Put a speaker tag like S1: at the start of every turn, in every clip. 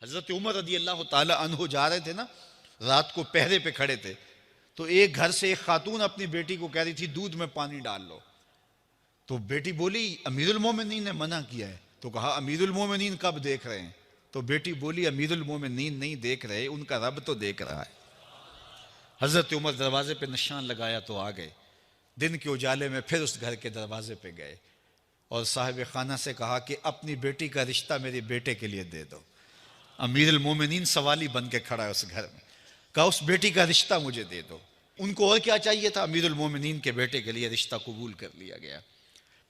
S1: حضرت عمر رضی اللہ تعالی عنہ جا رہے تھے نا، رات کو پہرے پہ کھڑے تھے، تو ایک گھر سے ایک خاتون اپنی بیٹی کو کہہ رہی تھی دودھ میں پانی ڈال لو، تو بیٹی بولی امیر المومنین نے منع کیا ہے، تو کہا امیر المومنین کب دیکھ رہے ہیں؟ تو بیٹی بولی امیر المومنین نہیں دیکھ رہے، ان کا رب تو دیکھ رہا ہے۔ حضرت عمر دروازے پہ نشان لگایا تو آ گئے، دن کے اجالے میں پھر اس گھر کے دروازے پہ گئے اور صاحب خانہ سے کہا کہ اپنی بیٹی کا رشتہ میرے بیٹے کے لیے دے دو۔ امیر المومنین سوالی بن کے کھڑا ہے اس گھر میں، کہا اس بیٹی کا رشتہ مجھے دے دو۔ ان کو اور کیا چاہیے تھا؟ امیر المومنین کے بیٹے کے لیے رشتہ قبول کر لیا گیا۔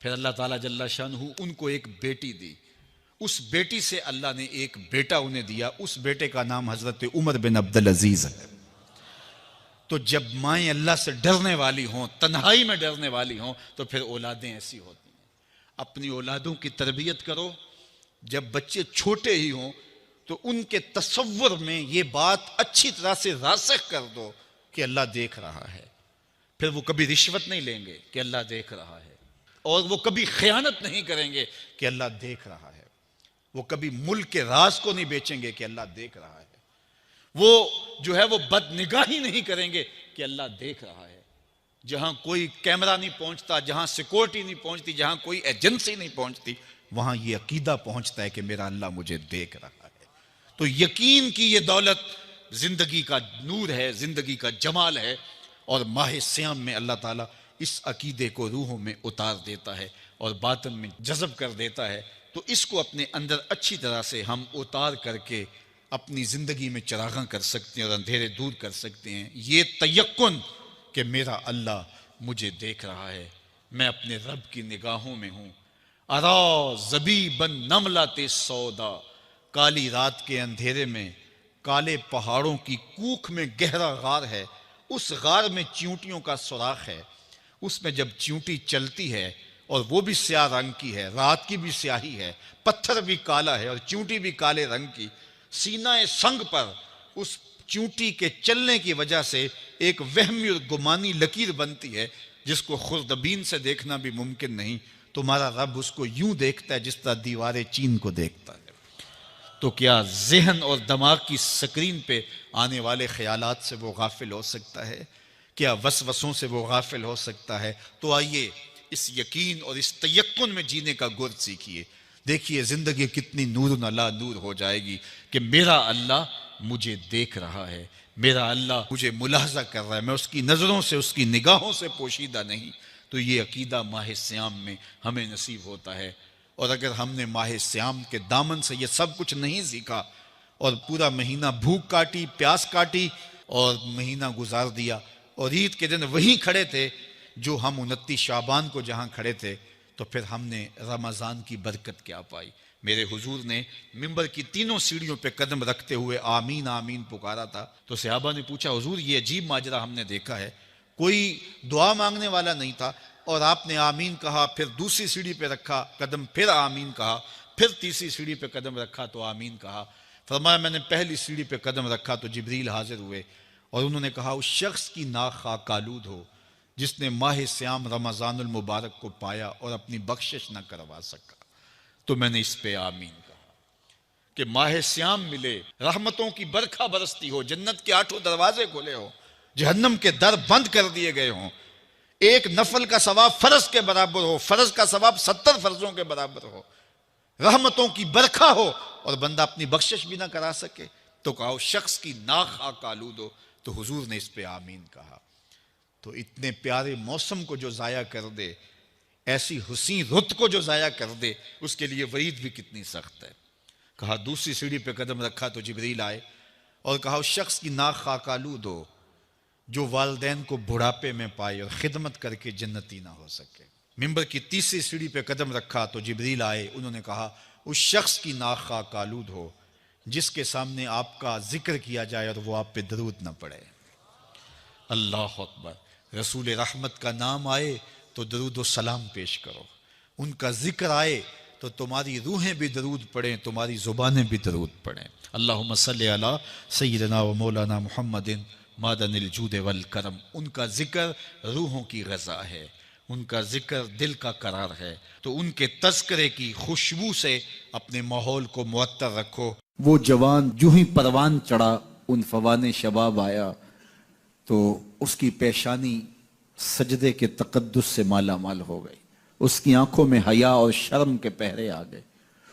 S1: پھر اللہ تعالیٰ جل شانہ ان کو ایک بیٹی دی، اس بیٹی سے اللہ نے ایک بیٹا انہیں دیا، اس بیٹے کا نام حضرت عمر بن عبدالعزیز ہے۔ تو جب مائیں اللہ سے ڈرنے والی ہوں، تنہائی میں ڈرنے والی ہوں، تو پھر اولادیں ایسی ہوتی ہیں۔ اپنی اولادوں کی تربیت کرو، جب بچے چھوٹے ہی ہوں تو ان کے تصور میں یہ بات اچھی طرح سے راسخ کر دو کہ اللہ دیکھ رہا ہے۔ پھر وہ کبھی رشوت نہیں لیں گے کہ اللہ دیکھ رہا ہے، اور وہ کبھی خیانت نہیں کریں گے کہ اللہ دیکھ رہا ہے، وہ کبھی ملک کے راز کو نہیں بیچیں گے کہ اللہ دیکھ رہا ہے، وہ جو ہے وہ بد نگاہی نہیں کریں گے کہ اللہ دیکھ رہا ہے۔ جہاں کوئی کیمرہ نہیں پہنچتا، جہاں سیکورٹی نہیں پہنچتی، جہاں کوئی ایجنسی نہیں پہنچتی، وہاں یہ عقیدہ پہنچتا ہے کہ میرا اللہ مجھے دیکھ رہا ہے۔ تو یقین کی یہ دولت زندگی کا نور ہے، زندگی کا جمال ہے، اور ماہ سیام میں اللہ تعالیٰ اس عقیدے کو روحوں میں اتار دیتا ہے اور باطن میں جذب کر دیتا ہے۔ تو اس کو اپنے اندر اچھی طرح سے ہم اتار کر کے اپنی زندگی میں چراغاں کر سکتے ہیں اور اندھیرے دور کر سکتے ہیں۔ یہ تیقن کہ میرا اللہ مجھے دیکھ رہا ہے، میں اپنے رب کی نگاہوں میں ہوں۔ ارا زبیباً نملۃ سودا، کالی رات کے اندھیرے میں کالے پہاڑوں کی کوکھ میں گہرا غار ہے، اس غار میں چیونٹیوں کا سوراخ ہے، اس میں جب چیونٹی چلتی ہے اور وہ بھی سیاہ رنگ کی ہے، رات کی بھی سیاہی ہے، پتھر بھی کالا ہے اور چیونٹی بھی کالے رنگ کی، سینہ سنگ پر اس چیونٹی کے چلنے کی وجہ سے ایک وہمی اور گمانی لکیر بنتی ہے جس کو خوردبین سے دیکھنا بھی ممکن نہیں۔ تمہارا رب اس کو یوں دیکھتا ہے جس طرح دیوار چین کو دیکھتا ہے۔ تو کیا ذہن اور دماغ کی سکرین پہ آنے والے خیالات سے وہ غافل ہو سکتا ہے؟ کیا وسوسوں سے وہ غافل ہو سکتا ہے؟ تو آئیے اس یقین اور اس تیقن میں جینے کا گر سیکھیے۔ دیکھیے زندگی کتنی نور علی نور ہو جائے گی کہ میرا اللہ مجھے دیکھ رہا ہے، میرا اللہ مجھے ملاحظہ کر رہا ہے، میں اس کی نظروں سے، اس کی نگاہوں سے پوشیدہ نہیں۔ تو یہ عقیدہ ماہ سیام میں ہمیں نصیب ہوتا ہے۔ اور اگر ہم نے ماہ سیام کے دامن سے یہ سب کچھ نہیں سیکھا اور پورا مہینہ بھوک کاٹی، پیاس کاٹی اور مہینہ گزار دیا، اور عید کے دن وہیں کھڑے تھے جو ہم 29 شعبان کو جہاں کھڑے تھے، تو پھر ہم نے رمضان کی برکت کیا پائی؟ میرے حضور نے ممبر کی تینوں سیڑھیوں پہ قدم رکھتے ہوئے آمین آمین پکارا تھا، تو صحابہ نے پوچھا حضور یہ عجیب ماجرا ہم نے دیکھا ہے، کوئی دعا مانگنے والا نہیں تھا اور آپ نے آمین کہا، پھر دوسری سیڑھی پہ رکھا قدم، پھر آمین کہا، پھر تیسری سیڑھی پہ قدم رکھا تو آمین کہا۔ فرمایا میں نے پہلی سیڑھی پہ قدم رکھا تو جبریل حاضر ہوئے اور انہوں نے کہا اس شخص کی ناک خاک آلود ہو جس نے ماہ سیام رمضان المبارک کو پایا اور اپنی بخشش نہ کروا سکا۔ تو میں نے اس پہ آمین کہا کہ ماہ سیام ملے، رحمتوں کی برکھا برستی ہو، جنت کے 8 دروازے کھلے ہو، جہنم کے در بند کر دیے گئے ہوں، ایک نفل کا ثواب فرض کے برابر ہو، فرض کا ثواب 70 فرضوں کے برابر ہو، رحمتوں کی برکھا ہو اور بندہ اپنی بخشش بھی نہ کرا سکے، تو کہا اس شخص کی ناک خاک آلود ہو۔ تو حضور نے اس پہ آمین کہا۔ تو اتنے پیارے موسم کو جو ضائع کر دے، ایسی حسین رت کو جو ضائع کر دے، اس کے لیے وعید بھی کتنی سخت ہے۔ کہا دوسری سیڑھی پہ قدم رکھا تو جبریل آئے اور کہا اس شخص کی ناک خاک آلود ہو جو والدین کو بڑھاپے میں پائے اور خدمت کر کے جنتی نہ ہو سکے۔ ممبر کی تیسری سیڑھی پہ قدم رکھا تو جبریل آئے، انہوں نے کہا اس شخص کی ناک خاک آلود ہو جس کے سامنے آپ کا ذکر کیا جائے اور وہ آپ پہ درود نہ پڑے۔ اللہ اکبر۔ رسول رحمت کا نام آئے تو درود و سلام پیش کرو، ان کا ذکر آئے تو تمہاری روحیں بھی درود پڑھیں، تمہاری زبانیں بھی درود پڑھیں۔ اللہم صلی علی سیدنا و مولانا محمد معدن الجود والکرم۔ ان کا ذکر روحوں کی غذا ہے، ان کا ذکر دل کا قرار ہے، تو ان کے تذکرے کی خوشبو سے اپنے ماحول کو معطر رکھو۔
S2: وہ جوان جو ہی پروان چڑھا ان فوان شباب آیا، تو اس کی پیشانی سجدے کے تقدس سے مالا مال ہو گئی، اس کی آنکھوں میں حیا اور شرم کے پہرے آ گئے،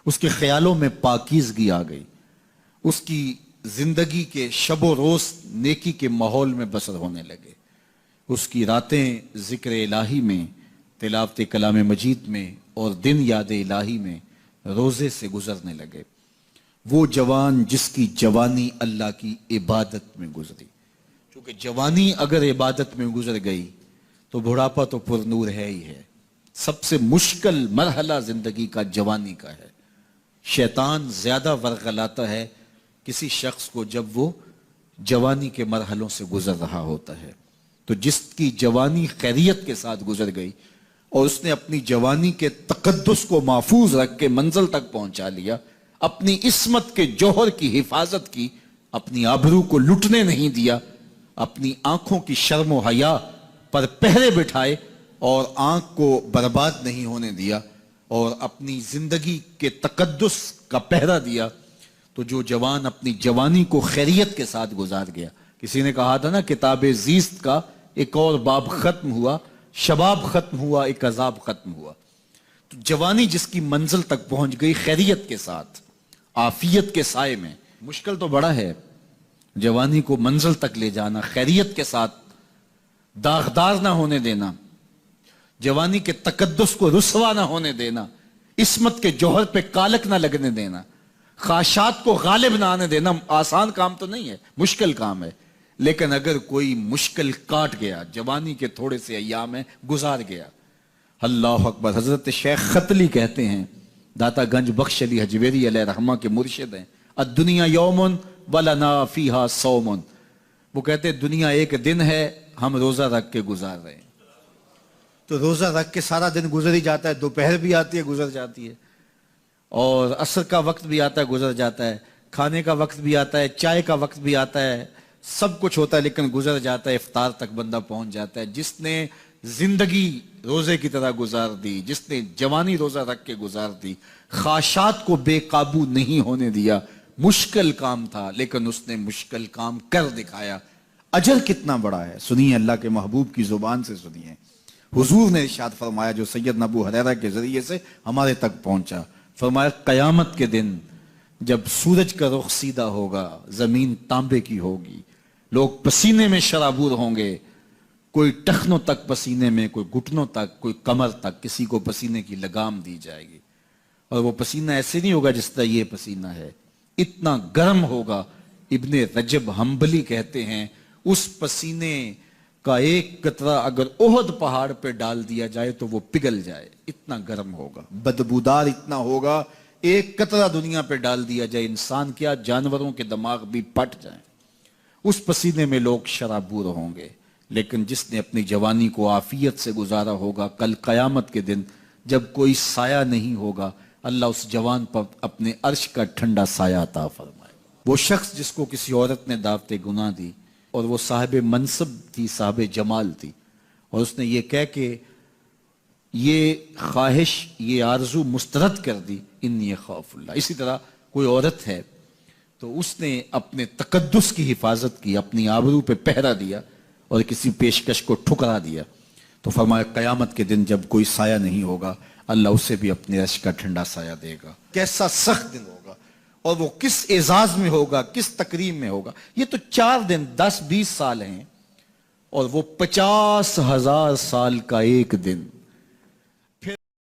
S2: اس کے خیالوں میں پاکیزگی آ گئی، اس کی زندگی کے شب و روز نیکی کے ماحول میں بسر ہونے لگے، اس کی راتیں ذکر الہی میں، تلاوت کلام مجید میں اور دن یاد الہی میں روزے سے گزرنے لگے۔ وہ جوان جس کی جوانی اللہ کی عبادت میں گزری، کیونکہ جوانی اگر عبادت میں گزر گئی تو بڑھاپا تو پر نور ہے ہی ہے۔ سب سے مشکل مرحلہ زندگی کا جوانی کا ہے۔ شیطان زیادہ ورغلاتا ہے کسی شخص کو جب وہ جوانی کے مرحلوں سے گزر رہا ہوتا ہے۔ تو جس کی جوانی خیریت کے ساتھ گزر گئی اور اس نے اپنی جوانی کے تقدس کو محفوظ رکھ کے منزل تک پہنچا لیا، اپنی عصمت کے جوہر کی حفاظت کی، اپنی آبرو کو لٹنے نہیں دیا، اپنی آنکھوں کی شرم و حیا پر پہرے بٹھائے اور آنکھ کو برباد نہیں ہونے دیا اور اپنی زندگی کے تقدس کا پہرا دیا، تو جو جوان اپنی جوانی کو خیریت کے ساتھ گزار گیا۔ کسی نے کہا تھا نا، کتاب زیست کا ایک اور باب ختم ہوا، شباب ختم ہوا، ایک عذاب ختم ہوا۔ تو جوانی جس کی منزل تک پہنچ گئی خیریت کے ساتھ، عافیت کے سائے میں۔ مشکل تو بڑا ہے جوانی کو منزل تک لے جانا، خیریت کے ساتھ، داغدار نہ ہونے دینا، جوانی کے تقدس کو رسوا نہ ہونے دینا، عصمت کے جوہر پہ کالک نہ لگنے دینا، خواہشات کو غالب نہ آنے دینا۔ آسان کام تو نہیں ہے، مشکل کام ہے، لیکن اگر کوئی مشکل کاٹ گیا، جوانی کے تھوڑے سے ایام میں گزار گیا۔ اللہ اکبر۔ حضرت شیخ ختلی کہتے ہیں، داتا گنج بخش علی حجویری علیہ رحمہ کے مرشد ہیں، الدنیا یوم ولنا فیہا صوم۔ وہ کہتے ہیں دنیا ایک دن ہے، ہم روزہ رکھ کے گزار رہے ہیں۔ تو روزہ رکھ کے سارا دن گزر ہی جاتا ہے، دوپہر بھی آتی ہے گزر جاتی ہے، اور عصر کا وقت بھی آتا ہے گزر جاتا ہے، کھانے کا وقت بھی آتا ہے، چائے کا وقت بھی آتا ہے، سب کچھ ہوتا ہے لیکن گزر جاتا ہے، افطار تک بندہ پہنچ جاتا ہے۔ جس نے زندگی روزے کی طرح گزار دی، جس نے جوانی روزہ رکھ کے گزار دی، خواہشات کو بے قابو نہیں ہونے دیا، مشکل کام تھا لیکن اس نے مشکل کام کر دکھایا۔ اجر کتنا بڑا ہے، سنیے اللہ کے محبوب کی زبان سے سنیے۔ حضور نے ارشاد فرمایا جو سید ابو ہریرہ کے ذریعے سے ہمارے تک پہنچا، فرمایا قیامت کے دن جب سورج کا رخ سیدھا ہوگا، زمین تانبے کی ہوگی، لوگ پسینے میں شرابور ہوں گے، کوئی ٹخنوں تک پسینے میں، کوئی گھٹنوں تک، کوئی کمر تک، کسی کو پسینے کی لگام دی جائے گی، اور وہ پسینہ ایسے نہیں ہوگا جس طرح یہ پسینہ ہے، اتنا گرم ہوگا۔ ابن رجب حنبلی کہتے ہیں اس پسینے کا ایک قطرہ اگر احد پہاڑ پہ ڈال دیا جائے تو وہ پگھل جائے، اتنا گرم ہوگا، بدبودار اتنا ہوگا، ایک قطرہ دنیا پہ ڈال دیا جائے، انسان کیا جانوروں کے دماغ بھی پھٹ جائیں، اس پسینے میں لوگ شرابور ہوں گے۔ لیکن جس نے اپنی جوانی کو عافیت سے گزارا ہوگا، کل قیامت کے دن جب کوئی سایہ نہیں ہوگا، اللہ اس جوان پر اپنے عرش کا ٹھنڈا سایہ عطا فرمائے۔ وہ شخص جس کو کسی عورت نے دعوت گناہ دی اور وہ صاحب منصب تھی، صاحب جمال تھی، اور اس نے یہ کہہ کہ یہ خواہش، یہ آرزو مسترد کر دی، انی خاف اللہ۔ اسی طرح کوئی عورت ہے تو اس نے اپنے تقدس کی حفاظت کی، اپنی آبرو پہ پہرا دیا اور کسی پیشکش کو ٹھکرا دیا، تو فرمایا قیامت کے دن جب کوئی سایہ نہیں ہوگا، اللہ اسے بھی اپنے عرش کا ٹھنڈا سایہ دے گا۔ کیسا سخت دن ہوگا، اور وہ کس اعزاز میں ہوگا، کس تکریم میں ہوگا۔ یہ تو 4 دن 10-20 سال ہیں، اور وہ 50,000 سال کا ایک دن۔